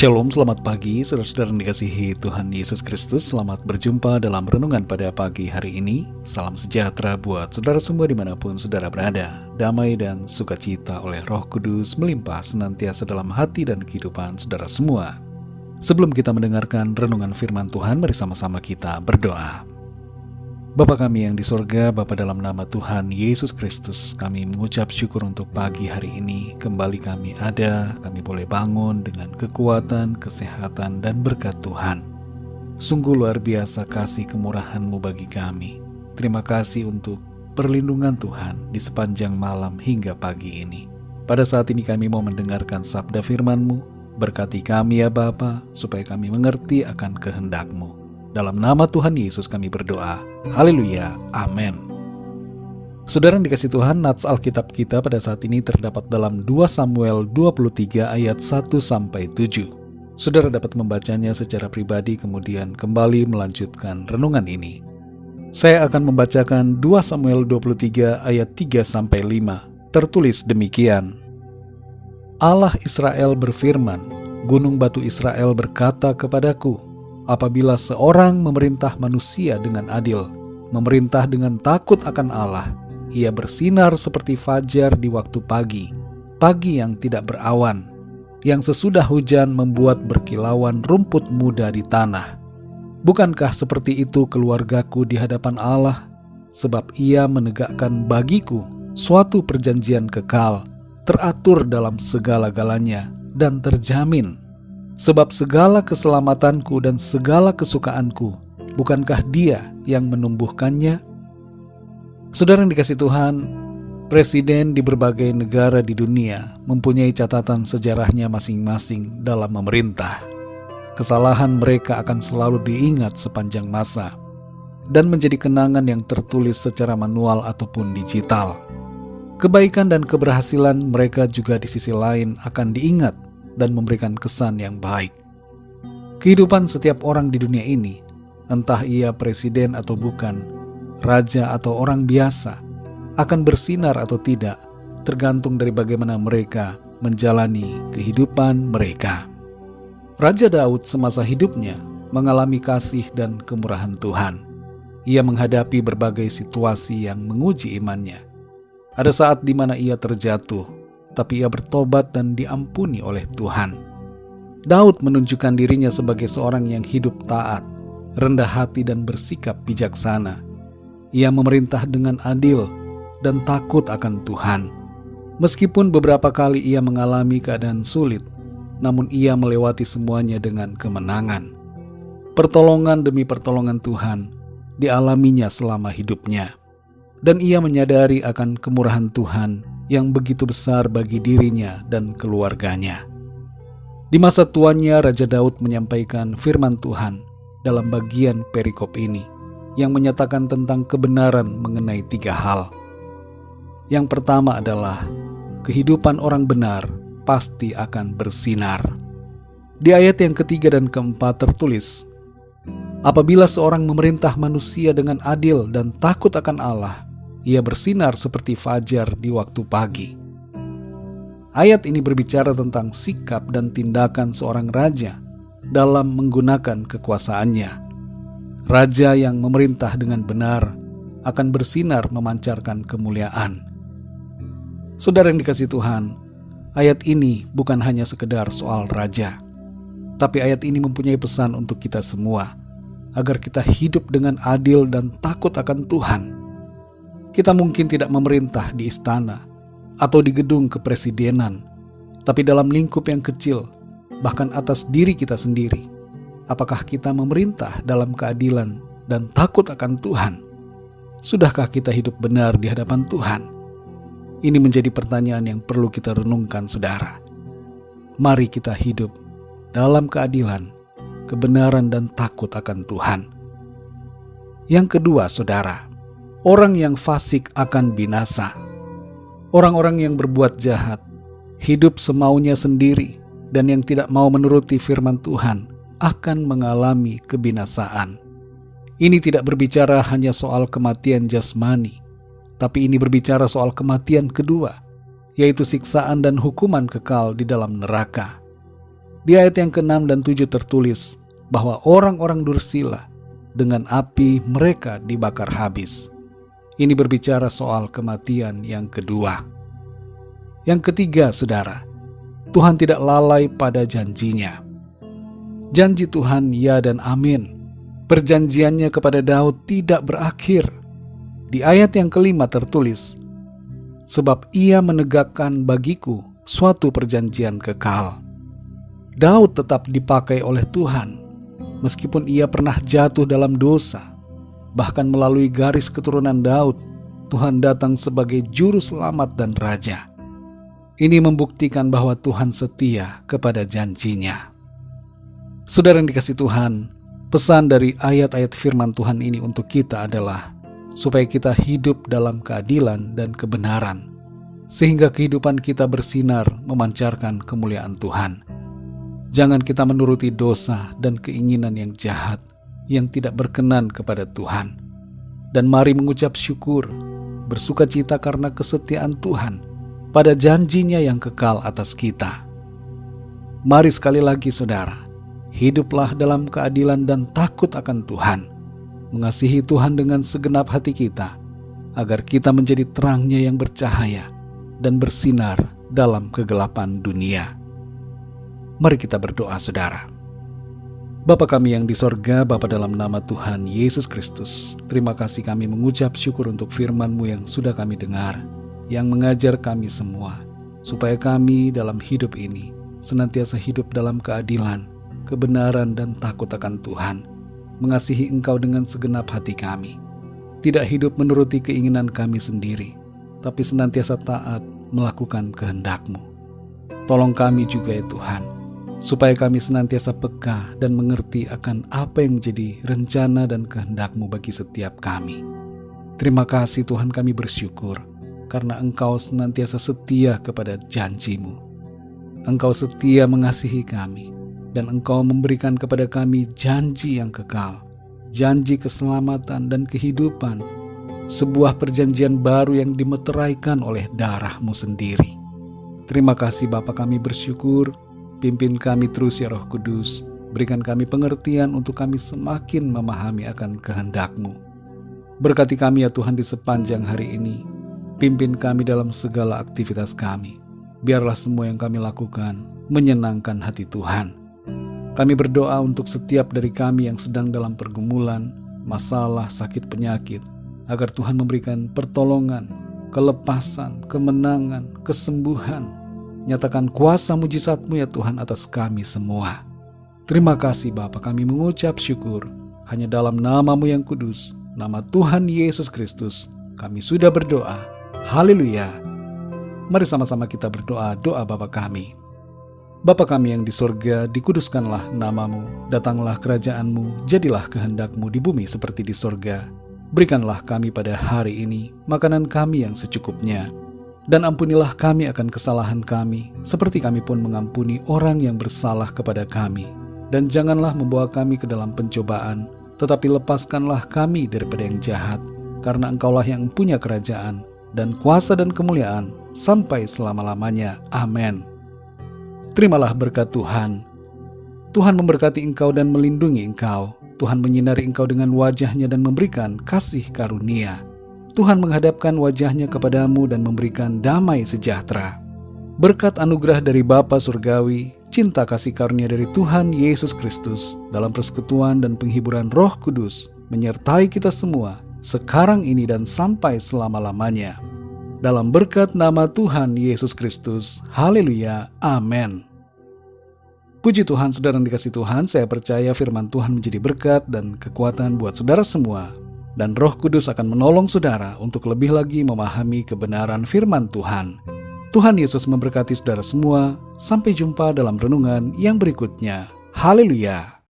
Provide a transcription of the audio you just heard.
Shalom, selamat pagi saudara-saudara yang dikasihi Tuhan Yesus Kristus. Selamat berjumpa dalam renungan pada pagi hari ini. Salam sejahtera buat saudara semua dimanapun saudara berada. Damai dan sukacita oleh Roh Kudus melimpah senantiasa dalam hati dan kehidupan saudara semua. Sebelum kita mendengarkan renungan firman Tuhan, mari sama-sama kita berdoa. Bapa kami yang di sorga, Bapa dalam nama Tuhan Yesus Kristus, kami mengucap syukur untuk pagi hari ini. Kembali kami boleh bangun dengan kekuatan, kesehatan, dan berkat Tuhan. Sungguh luar biasa kasih kemurahan-Mu bagi kami. Terima kasih untuk perlindungan Tuhan di sepanjang malam hingga pagi ini. Pada saat ini kami mau mendengarkan sabda firman-Mu. Berkati kami ya Bapa, supaya kami mengerti akan kehendak-Mu. Dalam nama Tuhan Yesus kami berdoa. Haleluya. Amin. Saudara yang dikasih Tuhan, nats Alkitab kita pada saat ini terdapat dalam 2 Samuel 23 ayat 1-7. Saudara dapat membacanya secara pribadi kemudian kembali melanjutkan renungan ini. Saya akan membacakan 2 Samuel 23 ayat 3-5. Tertulis demikian. Allah Israel berfirman, Gunung Batu Israel berkata kepadaku, apabila seorang memerintah manusia dengan adil, memerintah dengan takut akan Allah, ia bersinar seperti fajar di waktu pagi, pagi yang tidak berawan, yang sesudah hujan membuat berkilauan rumput muda di tanah. Bukankah seperti itu keluargaku di hadapan Allah? Sebab ia menegakkan bagiku suatu perjanjian kekal, teratur dalam segala-galanya dan terjamin. Sebab segala keselamatanku dan segala kesukaanku, bukankah Dia yang menumbuhkannya? Saudara yang dikasih Tuhan, presiden di berbagai negara di dunia mempunyai catatan sejarahnya masing-masing dalam memerintah. Kesalahan mereka akan selalu diingat sepanjang masa dan menjadi kenangan yang tertulis secara manual ataupun digital. Kebaikan dan keberhasilan mereka juga di sisi lain akan diingat dan memberikan kesan yang baik. Kehidupan setiap orang di dunia ini, entah ia presiden atau bukan, raja atau orang biasa, akan bersinar atau tidak, tergantung dari bagaimana mereka menjalani kehidupan mereka. Raja Daud semasa hidupnya mengalami kasih dan kemurahan Tuhan. Ia menghadapi berbagai situasi yang menguji imannya. Ada saat di mana ia terjatuh, tapi ia bertobat dan diampuni oleh Tuhan. Daud menunjukkan dirinya sebagai seorang yang hidup taat, rendah hati dan bersikap bijaksana. Ia memerintah dengan adil dan takut akan Tuhan. Meskipun beberapa kali ia mengalami keadaan sulit, namun ia melewati semuanya dengan kemenangan. Pertolongan demi pertolongan Tuhan dialaminya selama hidupnya. Dan ia menyadari akan kemurahan Tuhan yang begitu besar bagi dirinya dan keluarganya. Di masa tuanya, Raja Daud menyampaikan firman Tuhan dalam bagian perikop ini yang menyatakan tentang kebenaran mengenai 3 hal. Yang pertama adalah kehidupan orang benar pasti akan bersinar. Di ayat yang ketiga dan keempat tertulis, apabila seorang memerintah manusia dengan adil dan takut akan Allah, ia bersinar seperti fajar di waktu pagi. Ayat ini berbicara tentang sikap dan tindakan seorang raja dalam menggunakan kekuasaannya. Raja yang memerintah dengan benar akan bersinar memancarkan kemuliaan. Saudara yang dikasihi Tuhan, ayat ini bukan hanya sekedar soal raja, tapi ayat ini mempunyai pesan untuk kita semua, agar kita hidup dengan adil dan takut akan Tuhan. Kita mungkin tidak memerintah di istana atau di gedung kepresidenan, tapi dalam lingkup yang kecil, bahkan atas diri kita sendiri. Apakah kita memerintah dalam keadilan dan takut akan Tuhan? Sudahkah kita hidup benar di hadapan Tuhan? Ini menjadi pertanyaan yang perlu kita renungkan, saudara. Mari kita hidup dalam keadilan, kebenaran dan takut akan Tuhan. Yang kedua, saudara, orang yang fasik akan binasa. Orang-orang yang berbuat jahat, hidup semaunya sendiri, dan yang tidak mau menuruti firman Tuhan akan mengalami kebinasaan. Ini tidak berbicara hanya soal kematian jasmani, tapi ini berbicara soal kematian kedua, yaitu siksaan dan hukuman kekal di dalam neraka. Di ayat yang ke-6 dan 7 tertulis bahwa orang-orang dursila dengan api mereka dibakar habis. Ini berbicara soal kematian yang kedua. Yang ketiga, saudara, Tuhan tidak lalai pada janjinya. Janji Tuhan ya dan amin. Perjanjiannya kepada Daud tidak berakhir. Di ayat yang ke-5 tertulis, sebab ia menegakkan bagiku suatu perjanjian kekal. Daud tetap dipakai oleh Tuhan, meskipun ia pernah jatuh dalam dosa. Bahkan melalui garis keturunan Daud, Tuhan datang sebagai juru selamat dan raja. Ini membuktikan bahwa Tuhan setia kepada janjinya. Saudara yang dikasihi Tuhan, pesan dari ayat-ayat firman Tuhan ini untuk kita adalah supaya kita hidup dalam keadilan dan kebenaran, sehingga kehidupan kita bersinar memancarkan kemuliaan Tuhan. Jangan kita menuruti dosa dan keinginan yang jahat yang tidak berkenan kepada Tuhan. Dan mari mengucap syukur, bersukacita karena kesetiaan Tuhan pada janjinya yang kekal atas kita. Mari sekali lagi saudara, hiduplah dalam keadilan dan takut akan Tuhan. Mengasihi Tuhan dengan segenap hati kita, agar kita menjadi terangnya yang bercahaya dan bersinar dalam kegelapan dunia. Mari kita berdoa saudara. Bapa kami yang di sorga, Bapa dalam nama Tuhan Yesus Kristus, terima kasih kami mengucap syukur untuk firman-Mu yang sudah kami dengar, yang mengajar kami semua, supaya kami dalam hidup ini senantiasa hidup dalam keadilan, kebenaran dan takut akan Tuhan, mengasihi Engkau dengan segenap hati kami, tidak hidup menuruti keinginan kami sendiri, tapi senantiasa taat melakukan kehendak-Mu. Tolong kami juga ya Tuhan, supaya kami senantiasa peka dan mengerti akan apa yang menjadi rencana dan kehendak-Mu bagi setiap kami. Terima kasih Tuhan, kami bersyukur karena Engkau senantiasa setia kepada janji-Mu. Engkau setia mengasihi kami, dan Engkau memberikan kepada kami janji yang kekal, janji keselamatan dan kehidupan, sebuah perjanjian baru yang dimeteraikan oleh darah-Mu sendiri. Terima kasih Bapa, kami bersyukur. Pimpin kami terus ya Roh Kudus, berikan kami pengertian untuk kami semakin memahami akan kehendak-Mu. Berkati kami ya Tuhan di sepanjang hari ini, pimpin kami dalam segala aktivitas kami. Biarlah semua yang kami lakukan menyenangkan hati Tuhan. Kami berdoa untuk setiap dari kami yang sedang dalam pergumulan, masalah, sakit, penyakit, agar Tuhan memberikan pertolongan, kelepasan, kemenangan, kesembuhan. Nyatakan kuasa mujizat-Mu ya Tuhan atas kami semua. Terima kasih Bapa, kami mengucap syukur. Hanya dalam nama-Mu yang kudus, nama Tuhan Yesus Kristus, kami sudah berdoa. Haleluya. Mari sama-sama kita berdoa, doa Bapa kami. Bapa kami yang di sorga, dikuduskanlah nama-Mu, datanglah kerajaan-Mu, jadilah kehendak-Mu di bumi seperti di sorga. Berikanlah kami pada hari ini makanan kami yang secukupnya, dan ampunilah kami akan kesalahan kami, seperti kami pun mengampuni orang yang bersalah kepada kami. Dan janganlah membawa kami ke dalam pencobaan, tetapi lepaskanlah kami daripada yang jahat, karena Engkaulah yang punya kerajaan, dan kuasa dan kemuliaan, sampai selama-lamanya. Amin. Terimalah berkat Tuhan. Tuhan memberkati engkau dan melindungi engkau. Tuhan menyinari engkau dengan wajah-Nya dan memberikan kasih karunia. Tuhan menghadapkan wajah-Nya kepadamu dan memberikan damai sejahtera. Berkat anugerah dari Bapa Surgawi, cinta kasih karunia dari Tuhan Yesus Kristus, dalam persekutuan dan penghiburan Roh Kudus, menyertai kita semua, sekarang ini dan sampai selama-lamanya. Dalam berkat nama Tuhan Yesus Kristus. Haleluya. Amin. Puji Tuhan, saudara yang dikasihi Tuhan, saya percaya firman Tuhan menjadi berkat dan kekuatan buat saudara semua. Dan Roh Kudus akan menolong saudara untuk lebih lagi memahami kebenaran firman Tuhan. Tuhan Yesus memberkati saudara semua. Sampai jumpa dalam renungan yang berikutnya. Haleluya.